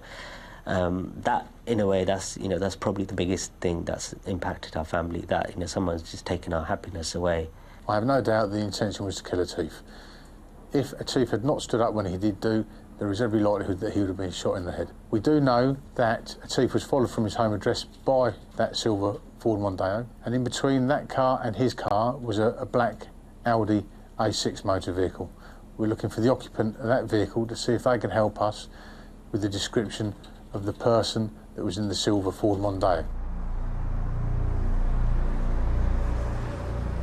that, in a way, that's probably the biggest thing that's impacted our family. That someone's just taken our happiness away. I have no doubt the intention was to kill Atif. If Atif had not stood up when he did do, there is every likelihood that he would have been shot in the head. We do know that Atif was followed from his home address by that silver Ford Mondeo, and in between that car and his car was a black Audi A6 motor vehicle. We're looking for the occupant of that vehicle to see if they can help us with the description of the person that was in the silver Ford Mondeo.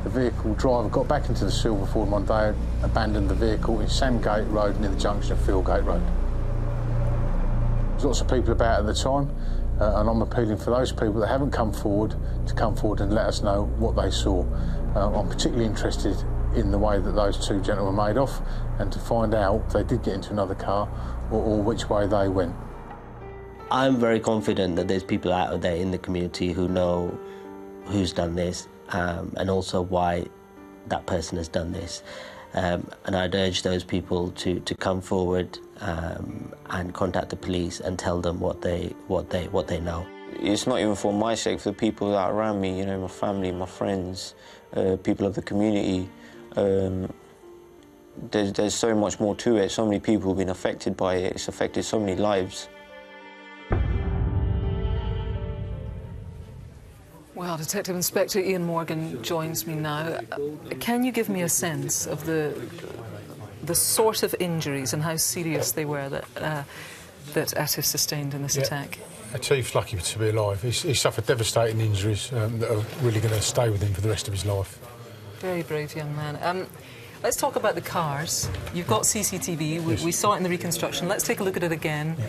The vehicle driver got back into the silver Ford Mondeo, abandoned the vehicle in Sandgate Road near the junction of Fieldgate Road. There's lots of people about at the time, and I'm appealing for those people that haven't come forward to come forward and let us know what they saw. I'm particularly interested in the way that those two gentlemen made off, and to find out if they did get into another car or which way they went. I'm very confident that there's people out there in the community who know who's done this, and also why that person has done this. And I'd urge those people to come forward and contact the police and tell them what they know. It's not even for my sake, for the people that are around me, my family, my friends, people of the community. There's so much more to it. So many people have been affected by it. It's affected so many lives. Well, Detective Inspector Ian Morgan joins me now. Can you give me a sense of the sort of injuries and how serious they were that Atif sustained in this attack? Atif's lucky to be alive. He suffered devastating injuries that are really going to stay with him for the rest of his life. Very brave young man. Let's talk about the cars. You've got CCTV. We saw it in the reconstruction. Let's take a look at it again. Yeah.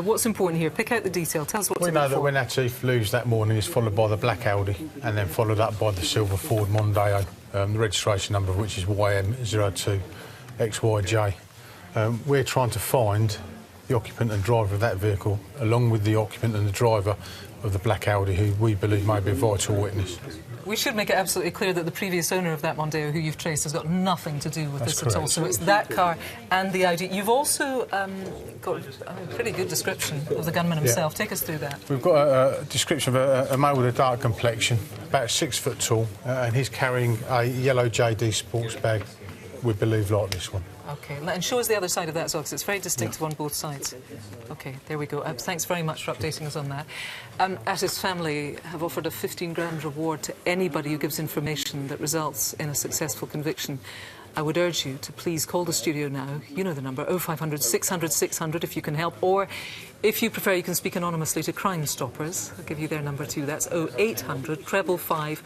What's important here? Pick out the detail. Tell us what's important. We know that when Atif leaves that morning, he's followed by the black Audi and then followed up by the silver Ford Mondeo, the registration number of which is YM02XYJ. We're trying to find the occupant and driver of that vehicle, along with the occupant and the driver of the black Audi, who we believe may be a vital witness. We should make it absolutely clear that the previous owner of that Mondeo, who you've traced, has got nothing to do with this at all. So it's that car and the Audi. You've also got a pretty good description of the gunman himself. Take us through that. We've got a description of a male with a dark complexion, about 6 foot tall, and he's carrying a yellow JD sports bag, we believe, like this one. OK, and show us the other side of that as well, because it's very distinctive on both sides. OK, there we go. Thanks very much for updating us on that. Atif's family have offered a 15 grand reward to anybody who gives information that results in a successful conviction. I would urge you to please call the studio now. You know the number, 0500 600 600 if you can help, or if you prefer, you can speak anonymously to Crime Stoppers. I'll give you their number too. That's 0800 555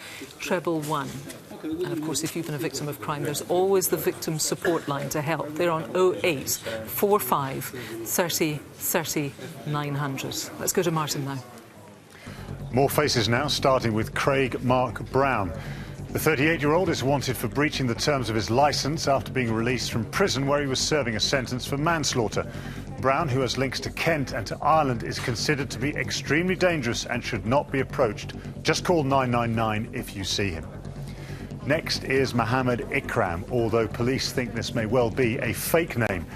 111. And of course, if you've been a victim of crime, there's always the victim support line to help. They're on 08 45 30 30 900. Let's go to Martin now. More faces now, starting with Craig Mark Brown. The 38-year-old is wanted for breaching the terms of his licence after being released from prison where he was serving a sentence for manslaughter. Brown, who has links to Kent and to Ireland, is considered to be extremely dangerous and should not be approached. Just call 999 if you see him. Next is Mohammed Ikram, although police think this may well be a fake name.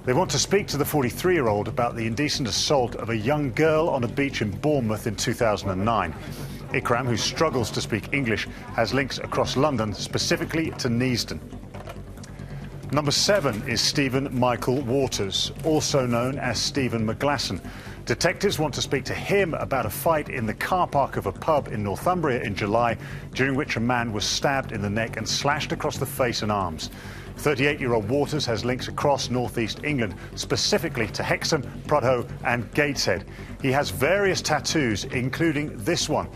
They want to speak to the 43-year-old about the indecent assault of a young girl on a beach in Bournemouth in 2009. Ikram, who struggles to speak English, has links across London, specifically to Neasden. Number 7 is Stephen Michael Waters, also known as Stephen McGlasson. Detectives want to speak to him about a fight in the car park of a pub in Northumbria in July, during which a man was stabbed in the neck and slashed across the face and arms. 38-year-old Waters has links across northeast England, specifically to Hexham, Prudhoe and Gateshead. He has various tattoos, including this one,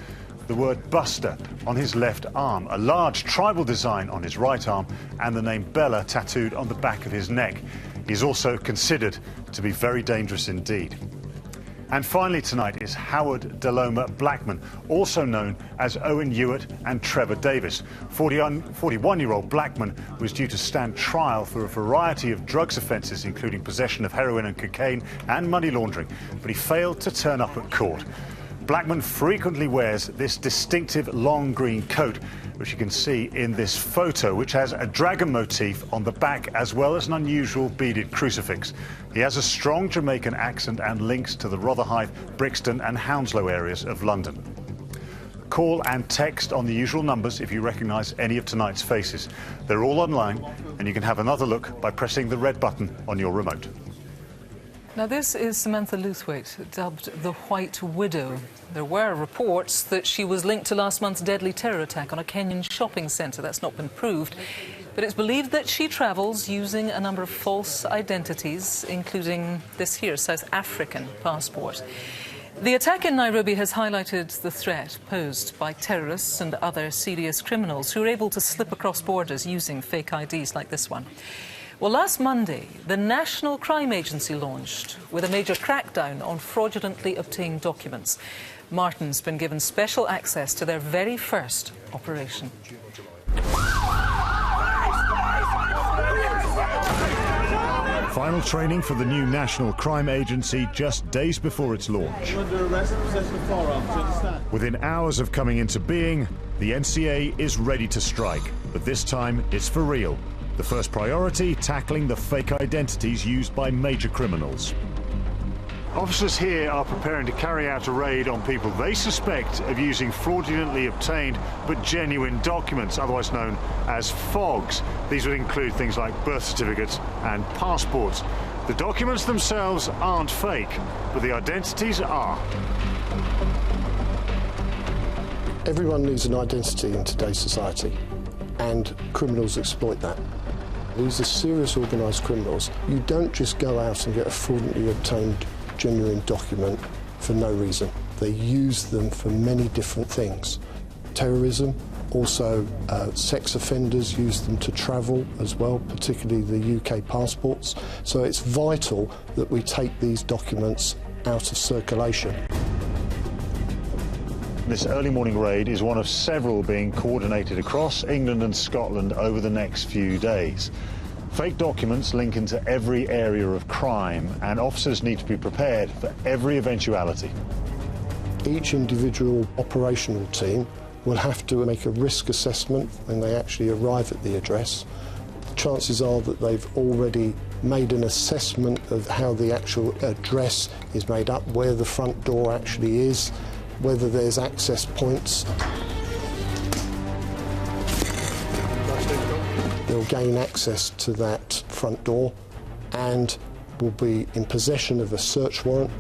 the word Buster on his left arm, a large tribal design on his right arm, and the name Bella tattooed on the back of his neck. He's also considered to be very dangerous indeed. And finally tonight is Howard Deloma Blackman, also known as Owen Hewitt and Trevor Davis. 41-year-old Blackman was due to stand trial for a variety of drugs offences, including possession of heroin and cocaine and money laundering, but he failed to turn up at court. Blackman frequently wears this distinctive long green coat, which you can see in this photo, which has a dragon motif on the back as well as an unusual beaded crucifix. He has a strong Jamaican accent and links to the Rotherhithe, Brixton and Hounslow areas of London. Call and text on the usual numbers if you recognise any of tonight's faces. They're all online, and you can have another look by pressing the red button on your remote. Now, this is Samantha Luthwaite, dubbed the White Widow. There were reports that she was linked to last month's deadly terror attack on a Kenyan shopping centre. That's not been proved. But it's believed that she travels using a number of false identities, including this here, South African passport. The attack in Nairobi has highlighted the threat posed by terrorists and other serious criminals who are able to slip across borders using fake IDs like this one. Well, last Monday, the National Crime Agency launched with a major crackdown on fraudulently obtained documents. Martin's been given special access to their very first operation. Final training for the new National Crime Agency just days before its launch. Within hours of coming into being, the NCA is ready to strike, but this time it's for real. The first priority, tackling the fake identities used by major criminals. Officers here are preparing to carry out a raid on people they suspect of using fraudulently obtained but genuine documents, otherwise known as FOGs. These would include things like birth certificates and passports. The documents themselves aren't fake, but the identities are. Everyone needs an identity in today's society, and criminals exploit that. These are serious organised criminals. You don't just go out and get a fraudulently obtained genuine document for no reason. They use them for many different things. Terrorism, also sex offenders use them to travel as well, particularly the UK passports. So it's vital that we take these documents out of circulation. This early morning raid is one of several being coordinated across England and Scotland over the next few days. Fake documents link into every area of crime, and officers need to be prepared for every eventuality. Each individual operational team will have to make a risk assessment when they actually arrive at the address. Chances are that they've already made an assessment of how the actual address is made up, where the front door actually is, whether there's access points. They'll gain access to that front door and will be in possession of a search warrant.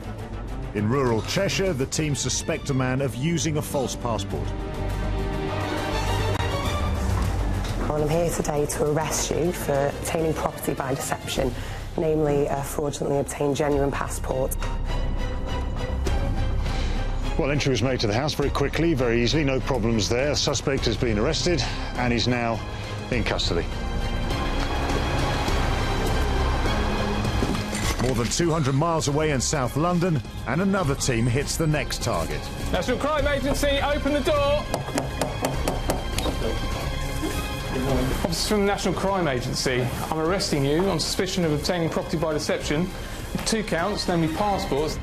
In rural Cheshire, the team suspect a man of using a false passport. Well, I'm here today to arrest you for obtaining property by deception, namely a fraudulently obtained genuine passport. Well, entry was made to the house very quickly, very easily, no problems there. The suspect has been arrested and is now in custody. More than 200 miles away in South London, and another team hits the next target. National Crime Agency, open the door! Officers from the National Crime Agency, I'm arresting you on suspicion of obtaining property by deception. 2 counts, namely passports.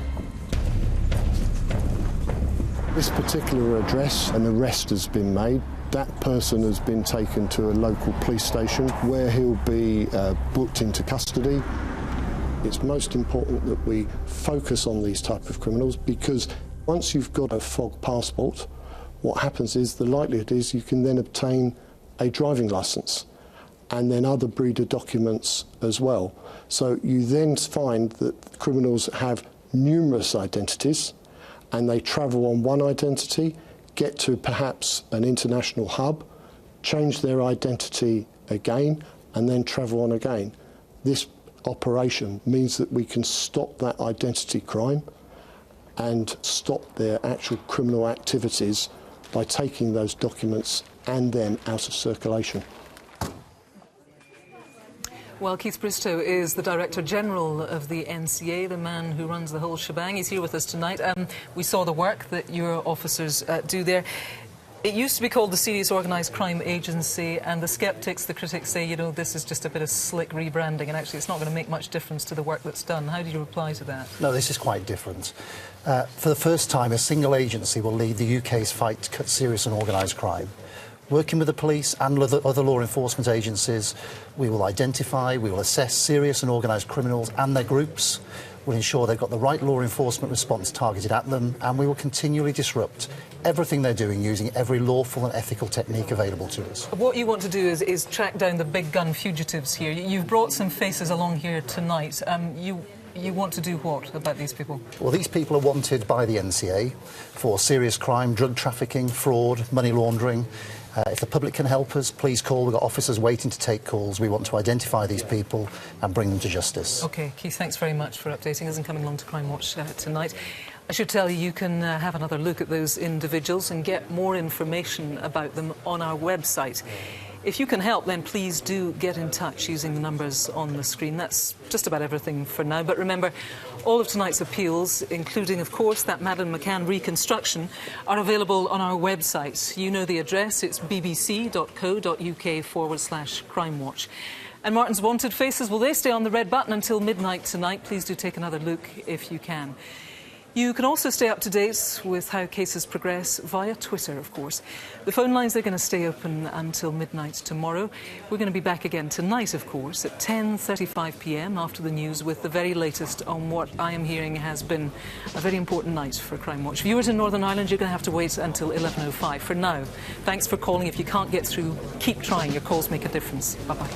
This particular address, an arrest has been made. That person has been taken to a local police station where he'll be booked into custody. It's most important that we focus on these type of criminals, because once you've got a fog passport, what happens is the likelihood is you can then obtain a driving licence and then other breeder documents as well. So you then find that criminals have numerous identities and they travel on one identity, get to perhaps an international hub, change their identity again and then travel on again. This operation means that we can stop that identity crime and stop their actual criminal activities by taking those documents and them out of circulation. Well, Keith Bristow is the Director General of the NCA, the man who runs the whole shebang. He's here with us tonight. We saw the work that your officers do there. It used to be called the Serious Organised Crime Agency, and the sceptics, the critics say, you know, this is just a bit of slick rebranding, and actually it's not going to make much difference to the work that's done. How do you reply to that? No, this is quite different. For the first time, a single agency will lead the UK's fight to serious and organised crime. Working with the police and other law enforcement agencies, we will identify, we will assess serious and organised criminals and their groups. We'll ensure they've got the right law enforcement response targeted at them, and we will continually disrupt everything they're doing using every lawful and ethical technique available to us. What you want to do is track down the big gun fugitives here. You've brought some faces along here tonight. You want to do what about these people? Well, these people are wanted by the NCA for serious crime, drug trafficking, fraud, money laundering. If the public can help us, please call. We've got officers waiting to take calls. We want to identify these people and bring them to justice. OK, Keith, thanks very much for updating us and coming along to Crimewatch tonight. I should tell you, you can have another look at those individuals and get more information about them on our website. If you can help, then please do get in touch using the numbers on the screen. That's just about everything for now. But remember, all of tonight's appeals, including, of course, that Madeleine McCann reconstruction, are available on our website. You know the address. It's bbc.co.uk/Crimewatch. And Martin's Wanted Faces, well, they stay on the red button until midnight tonight. Please do take another look if you can. You can also stay up to date with how cases progress via Twitter, of course. The phone lines are going to stay open until midnight tomorrow. We're going to be back again tonight, of course, at 10:35 p.m. after the news with the very latest on what I am hearing has been a very important night for Crimewatch. Viewers in Northern Ireland, you're going to have to wait until 11:05. For now, thanks for calling. If you can't get through, keep trying. Your calls make a difference. Bye-bye.